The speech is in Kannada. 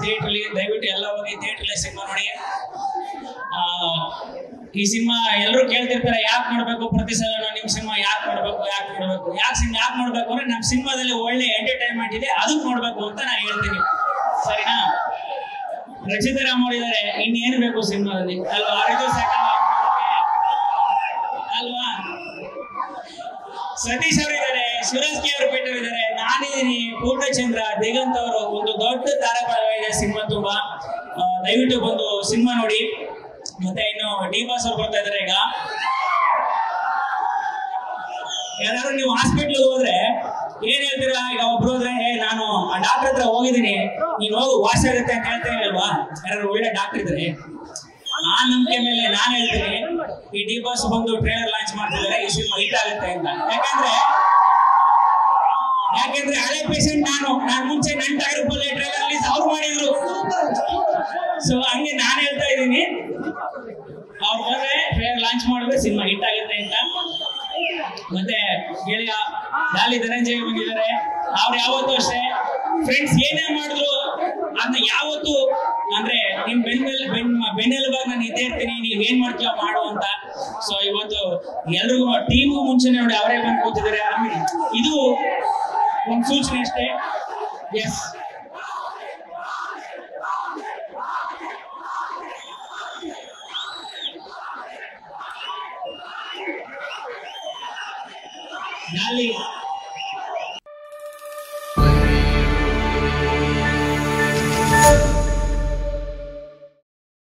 ಥಿಯೇಟರ್ ದಯವಿಟ್ಟು ಎಲ್ಲ ಹೋಗಿ ಥಿಯೇಟರ್ ಸಿನಿಮಾ ನೋಡಿ. ಈ ಸಿನಿಮಾ ಎಲ್ಲರೂ ಕೇಳ್ತಿರ್ತಾರೆ ಯಾಕೆ ನೋಡ್ಬೇಕು, ಪ್ರತಿ ಸಲ ನಿಮ್ ಸಿನಿಮಾ ಯಾಕೆ ನೋಡ್ಬೇಕು ಯಾಕೆ ನೋಡ್ಬೇಕು ಅಂದ್ರೆ ನಮ್ ಸಿನಿಮಾದಲ್ಲಿ ಒಳ್ಳೆ ಎಂಟರ್ಟೈನ್ಮೆಂಟ್ ಇದೆ, ಅದಕ್ಕೆ ನೋಡ್ಬೇಕು ಅಂತ ನಾನು ಹೇಳ್ತೀನಿ. ಸರಿನಾ? ರಚಿತಾ ರಾಮ್ ಅವರಿದ್ದಾರೆ, ಇನ್ನೇನು ಬೇಕು ಸಿನಿಮಾದಲ್ಲಿ ಅಲ್ವಾ? ಅಲ್ವಾ? ಸತೀಶ್ ಅವರು ಇದ್ದಾರೆ, ಶಿವರಾಜ್ ಕೆ ಅವರು ಪೇಟರ್ ಇದ್ದಾರೆ, ನಾನಿದ್ದೀನಿ, ಪೂರ್ಣಚಂದ್ರ, ದಿಗಂತ್ ಅವರು. ಒಂದು ದೊಡ್ಡ ತಾರಕ ಇದೆ ಸಿನಿಮಾ ತುಂಬಾ. ದಯವಿಟ್ಟು ಬಂದು ಸಿನಿಮಾ ನೋಡಿ. ಮತ್ತೆ ಇನ್ನು ಡಿ ಬಾಸ್ ಅವ್ರು ಬರ್ತಾ ಇದಾರೆ. ಈಗ ಯಾರು ನೀವು ಹಾಸ್ಪಿಟ್ಲ್ ಹೋದ್ರೆ ಏನ್ ಹೇಳ್ತೀರಾ? ಈಗ ಒಬ್ರು ಹೋದ್ರೆ ನಾನು ಆ ಡಾಕ್ಟರ್ ಹತ್ರ ಹೋಗಿದ್ದೀನಿ, ನೀನ್ ಹೋಗು ವಾಸಿ ಆಗುತ್ತೆ ಅಂತ ಹೇಳ್ತೇನೆ ಅಲ್ವಾ? ಯಾರು ಒಳ್ಳೆ ಡಾಕ್ಟರ್ ಇದ್ರೆ ಆ ನಂಬಿಕೆ ಮೇಲೆ ನಾನ್ ಹೇಳ್ತೀನಿ, ಈ ಡಿ ಬಾಸ್ ಬಂದು ಟ್ರೇಲರ್ ಲಾಂಚ್ ಮಾಡ್ತಿದ್ದಾರೆ, ಈ ಸಿನಿಮಾ ಹಿಟ್ ಆಗುತ್ತೆ ಅಂತ. ಯಾಕಂದ್ರೆ ಹಳೆ ಪೇಷಂಟ್ ನಾನು ಮುಂಚೆ ನನ್ನ ಟೈರ್ ಪಲ್ಲೆ ಟ್ರೇಲರ್ ರಿಲೀಸ್ ಅವ್ರು ಮಾಡಿದ್ರು. ಸೊ ಹಂಗೆ ನಾನು ಹೇಳ್ತಾ ಇದ್ದೀನಿ, ಅವ್ರು ಬಂದ್ರೆ ಟ್ರೇಲರ್ ಲಾಂಚ್ ಮಾಡಿದ್ರೆ ಸಿನಿಮಾ ಹಿಟ್ ಆಗುತ್ತೆ ಅಂತ. ಮತ್ತೆ ಗೆಳೆಯ ಡಾಲಿ ಧನಂಜಯ ಬಂದಿದ್ದಾರೆ, ಅವ್ರು ಯಾವತ್ತೂ ಅಷ್ಟೇ ಫ್ರೆಂಡ್ಸ್ ಏನೇ ಮಾಡಿದ್ರು ಅದನ್ನ ಯಾವತ್ತು ಅಂದ್ರೆ ನಿಮ್ ಬೆನ್ನೆಲುಬಾಗಿ ನಾನು ಇದ್ದೇ ಇರ್ತೀನಿ, ನೀವ್ ಏನ್ ಮಾಡ್ತೀವ ಮಾಡು ಅಂತ. ಸೊ ಇವತ್ತು ಎಲ್ರಿಗೂ ಟೀಮ್ಗೂ ಮುಂಚೆನೆ ನೋಡಿ ಅವರೇ ಬಂದು ಕೂತಿದ್ದಾರೆ. ಇದು ಒಂದು ಸೂಚನೆ ಅಷ್ಟೇ. ಎಸ್, ಡಾಲಿ